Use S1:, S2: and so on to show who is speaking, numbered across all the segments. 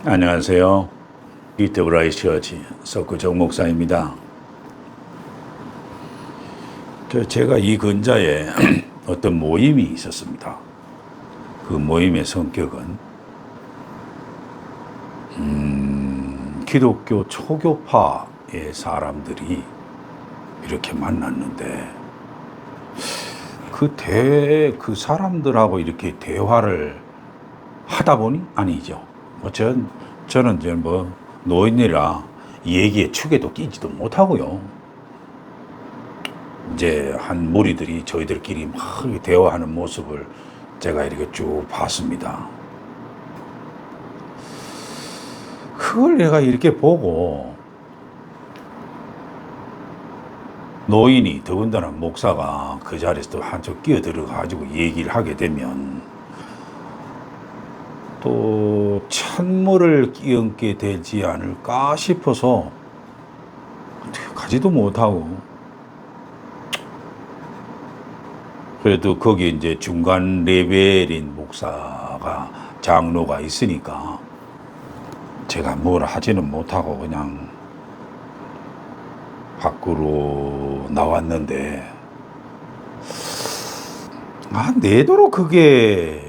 S1: 안녕하세요. 이태브라이 처치 석구정 목사입니다. 제가 이 근자에 어떤 모임이 있었습니다. 그 모임의 성격은 기독교 초교파의 사람들이 이렇게 만났는데 그 사람들하고 이렇게 대화를 하다 보니 아니죠. 저는 이제 노인이라 얘기에 축에도 끼지도 못하고요. 이제 한 무리들이 저희들끼리 막 대화하는 모습을 제가 이렇게 쭉 봤습니다. 그걸 내가 이렇게 보고 노인이 더군다나 목사가 그 자리에서 또 한쪽 끼어들어가지고 얘기를 하게 되면 또 찬물을 끼얹게 되지 않을까 싶어서 어떻게 가지도 못하고, 그래도 거기 이제 중간 레벨인 목사가 장로가 있으니까 제가 뭘 하지는 못하고 그냥 밖으로 나왔는데, 내도록 그게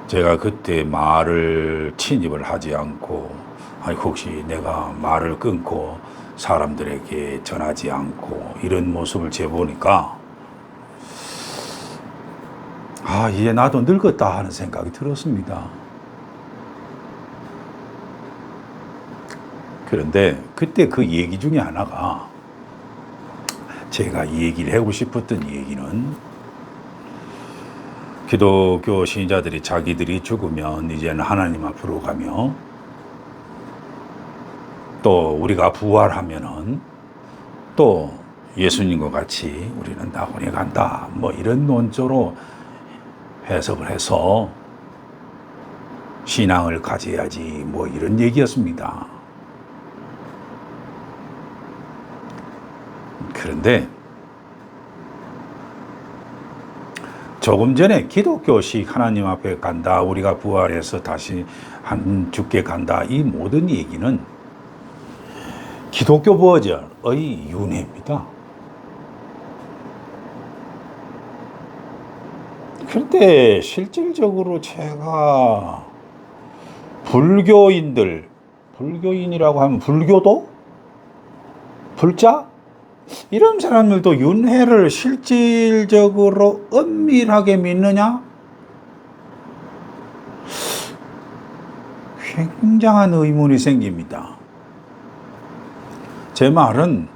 S1: 제가 그때 말을 침입을 하지 않고, 혹시 내가 말을 끊고 사람들에게 전하지 않고 이런 모습을 재보니까 이제 나도 늙었다 하는 생각이 들었습니다. 그런데 그때 그 얘기 중에 하나가, 제가 얘기를 하고 싶었던 얘기는, 기독교 신자들이 자기들이 죽으면 이제는 하나님 앞으로 가며, 또 우리가 부활하면은 또 예수님과 같이 우리는 낙원에 간다, 이런 논조로 해석을 해서 신앙을 가져야지, 이런 얘기였습니다. 그런데 조금 전에 기독교식 하나님 앞에 간다, 우리가 부활해서 다시 주께 간다, 이 모든 얘기는 기독교 버전의 윤회입니다. 그런데 실질적으로 제가 불교인이라고 하면 불교도? 불자? 이런 사람들도 윤회를 실질적으로 엄밀하게 믿느냐? 굉장한 의문이 생깁니다. 제 말은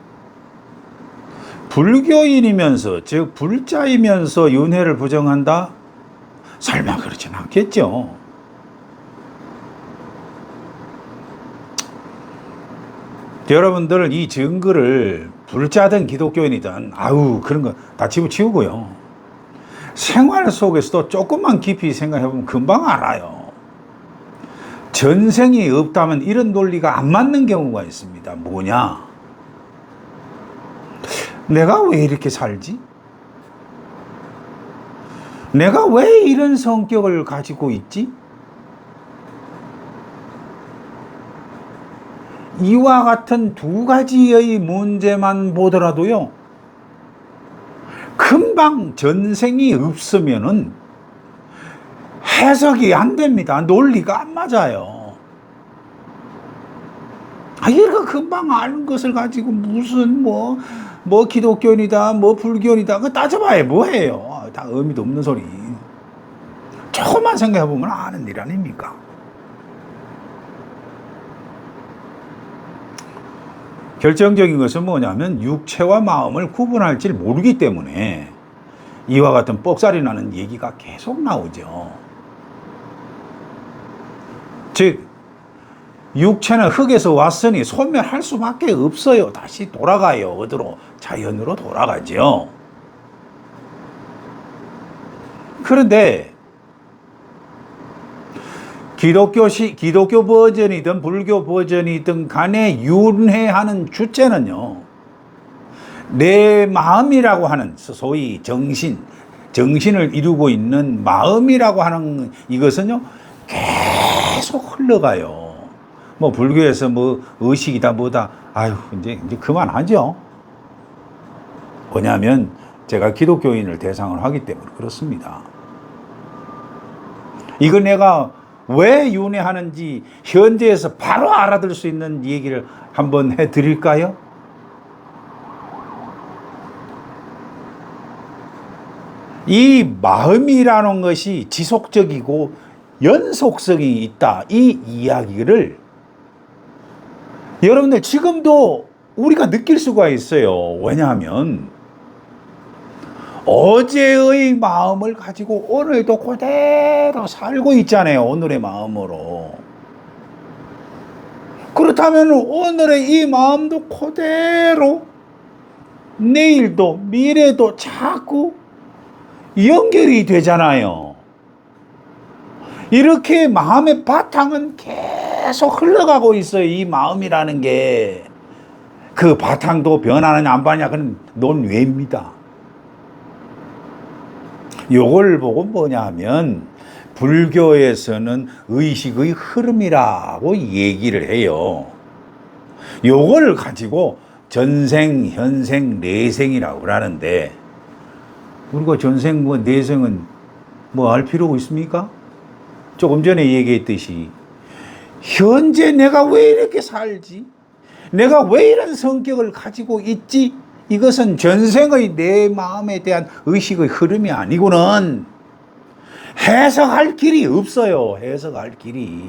S1: 불교인이면서, 즉 불자이면서 윤회를 부정한다? 설마 그러진 않겠죠. 여러분들 이 증거를 불자든 기독교인이든 그런 거 다 집어치우고요, 생활 속에서도 조금만 깊이 생각해보면 금방 알아요. 전생이 없다면 이런 논리가 안 맞는 경우가 있습니다. 뭐냐? 내가 왜 이렇게 살지? 내가 왜 이런 성격을 가지고 있지? 이와 같은 두 가지의 문제만 보더라도요, 금방 전생이 없으면은 해석이 안 됩니다. 논리가 안 맞아요. 이거 금방 아는 것을 가지고 무슨 기독교인이다, 불교인이다, 그거 따져봐야 뭐해요. 다 의미도 없는 소리. 조금만 생각해보면 아는 일 아닙니까? 결정적인 것은 뭐냐면 육체와 마음을 구분할 줄 모르기 때문에 이와 같은 뻑살이 나는 얘기가 계속 나오죠. 즉 육체는 흙에서 왔으니 소멸할 수밖에 없어요. 다시 돌아가요. 어디로? 자연으로 돌아가죠. 그런데 기독교 버전이든 불교 버전이든 간에 윤회하는 주체는요, 내 마음이라고 하는 소위 정신을 이루고 있는 마음이라고 하는 이것은요, 계속 흘러가요. 뭐 불교에서 뭐 의식이다 뭐다, 아유 이제 그만하죠. 뭐냐면 제가 기독교인을 대상으로 하기 때문에 그렇습니다. 이거 내가 왜 윤회하는지 현재에서 바로 알아들 수 있는 얘기를 한번 해드릴까요? 이 마음이라는 것이 지속적이고 연속성이 있다, 이 이야기를 여러분들 지금도 우리가 느낄 수가 있어요. 왜냐하면 어제의 마음을 가지고 오늘도 그대로 살고 있잖아요. 오늘의 마음으로. 그렇다면 오늘의 이 마음도 그대로 내일도 미래도 자꾸 연결이 되잖아요. 이렇게 마음의 바탕은 계속 흘러가고 있어요. 이 마음이라는 게. 그 바탕도 변하느냐 안 변하느냐 그건 논외입니다. 요걸 보고 뭐냐 하면 불교에서는 의식의 흐름이라고 얘기를 해요. 요걸 가지고 전생, 현생, 내생이라고 그러는데 우리가 전생, 뭐 내생은 뭐 알 필요가 있습니까? 조금 전에 얘기했듯이 현재 내가 왜 이렇게 살지? 내가 왜 이런 성격을 가지고 있지? 이것은 전생의 내 마음에 대한 의식의 흐름이 아니고는 해석할 길이 없어요. 해석할 길이.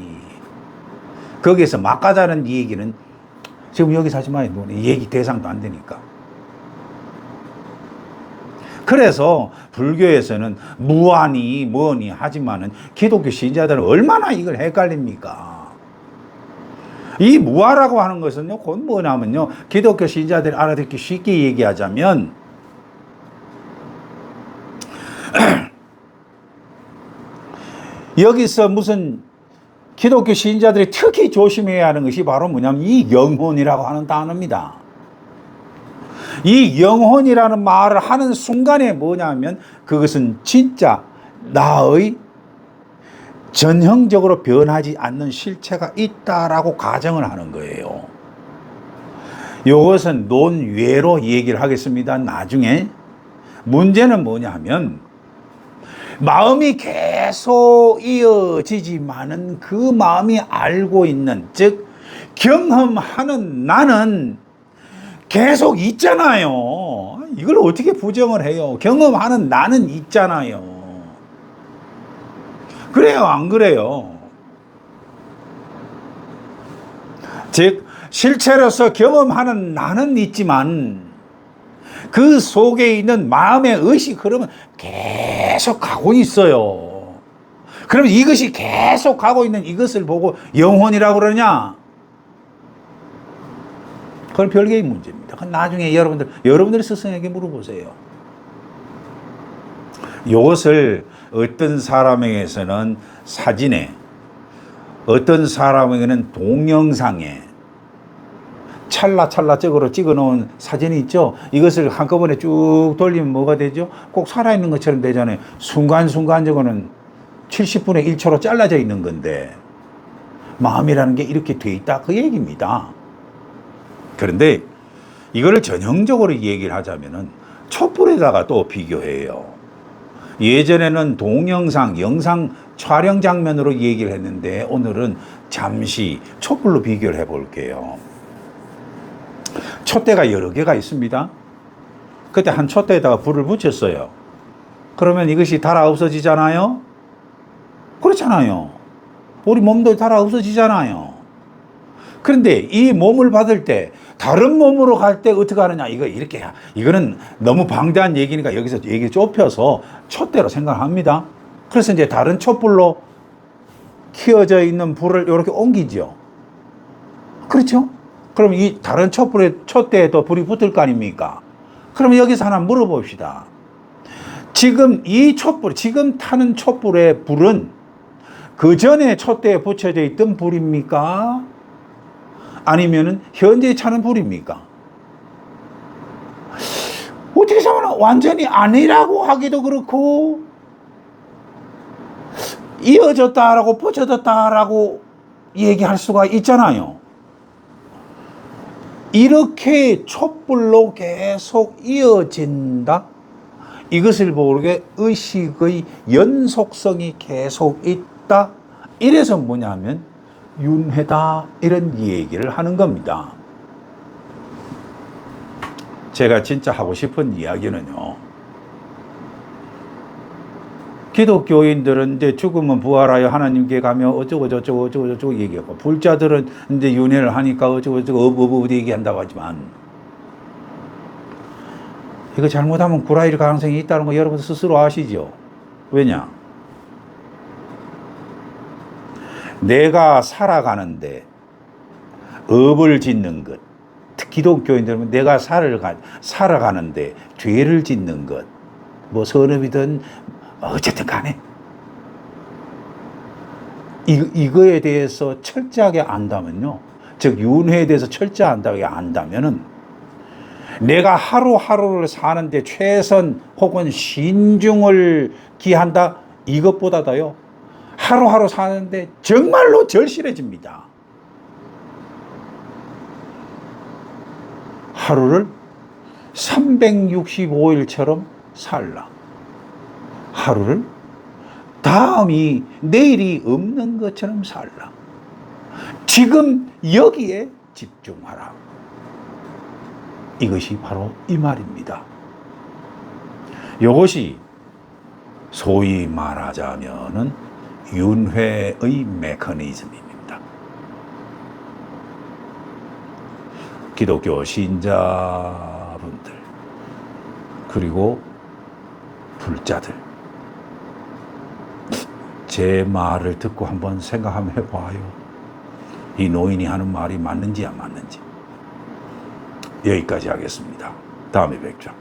S1: 거기에서 막 가자는 얘기는 지금 여기서 하지 마요. 얘기 대상도 안 되니까. 그래서 불교에서는 무아니 뭐니 하지만은 기독교 신자들은 얼마나 이걸 헷갈립니까? 이 무아라고 하는 것은요, 그건 뭐냐면요, 기독교 신자들이 알아듣기 쉽게 얘기하자면 여기서 무슨 기독교 신자들이 특히 조심해야 하는 것이 바로 뭐냐면 이 영혼이라고 하는 단어입니다. 이 영혼이라는 말을 하는 순간에 뭐냐면 그것은 진짜 나의 전형적으로 변하지 않는 실체가 있다라고 가정을 하는 거예요. 이것은 논외로 얘기를 하겠습니다. 나중에. 문제는 뭐냐 하면 마음이 계속 이어지지만은 그 마음이 알고 있는, 즉 경험하는 나는 계속 있잖아요. 이걸 어떻게 부정을 해요? 경험하는 나는 있잖아요. 그래요, 안 그래요? 즉 실체로서 경험하는 나는 있지만 그 속에 있는 마음의 의식 흐름은 계속 가고 있어요. 그럼 이것이 계속 가고 있는 이것을 보고 영혼이라고 그러냐? 그건 별개의 문제입니다. 그건 나중에 여러분들 스승에게 물어보세요. 이것을 어떤 사람에게서는 사진에, 어떤 사람에게는 동영상에 찰나찰나적으로 찍어 놓은 사진이 있죠. 이것을 한꺼번에 쭉 돌리면 뭐가 되죠? 꼭 살아있는 것처럼 되잖아요. 순간순간적으로는 70분의 1초로 잘라져 있는 건데 마음이라는 게 이렇게 돼 있다, 그 얘기입니다. 그런데 이거를 전형적으로 얘기를 하자면은 촛불에다가 또 비교해요. 예전에는 동영상, 영상 촬영 장면으로 얘기를 했는데 오늘은 잠시 촛불로 비교를 해 볼게요. 촛대가 여러 개가 있습니다. 그때 한 촛대에다가 불을 붙였어요. 그러면 이것이 달아 없어지잖아요? 그렇잖아요. 우리 몸도 달아 없어지잖아요. 그런데 이 몸을 받을 때 다른 몸으로 갈 때 어떻게 하느냐, 이거는 너무 방대한 얘기니까 여기서 얘기 좁혀서 촛대로 생각합니다. 그래서 이제 다른 촛불로 켜져 있는 불을 이렇게 옮기죠. 그렇죠? 그럼 이 다른 촛대에도 불이 붙을 거 아닙니까? 그럼 여기서 하나 물어봅시다. 지금 지금 타는 촛불의 불은 그 전에 촛대에 붙여져 있던 불입니까? 아니면은 현재 차는 불입니까? 어떻게 생각하면 완전히 아니라고 하기도 그렇고, 이어졌다라고 퍼져졌다라고 얘기할 수가 있잖아요. 이렇게 촛불로 계속 이어진다. 이것을 모르게 의식의 연속성이 계속 있다. 이래서 뭐냐면 윤회다 이런 얘기를 하는 겁니다. 제가 진짜 하고 싶은 이야기는요. 기독교인들은 이제 죽으면 부활하여 하나님께 가며 어쩌고 저쩌고 얘기하고, 불자들은 이제 윤회를 하니까 어쩌고 저쩌고 얘기한다고 하지만, 이거 잘못하면 구라일 가능성이 있다는 거 여러분 스스로 아시죠? 왜냐? 내가 살아가는데 업을 짓는 것, 기독교인들은 내가 살아가는데 죄를 짓는 것, 뭐 선업이든 어쨌든 간에 이거에 대해서 철저하게 안다면요, 즉 윤회에 대해서 철저하게 안다면은 내가 하루하루를 사는데 최선 혹은 신중을 기한다, 이것보다도요 하루하루 사는데 정말로 절실해집니다. 하루를 365일처럼 살라. 하루를 다음이 내일이 없는 것처럼 살라. 지금 여기에 집중하라. 이것이 바로 이 말입니다. 이것이 소위 말하자면은 윤회의 메커니즘입니다. 기독교 신자분들, 그리고 불자들, 제 말을 듣고 한번 생각 한번 해봐요. 이 노인이 하는 말이 맞는지 안 맞는지. 여기까지 하겠습니다. 다음에 뵙죠.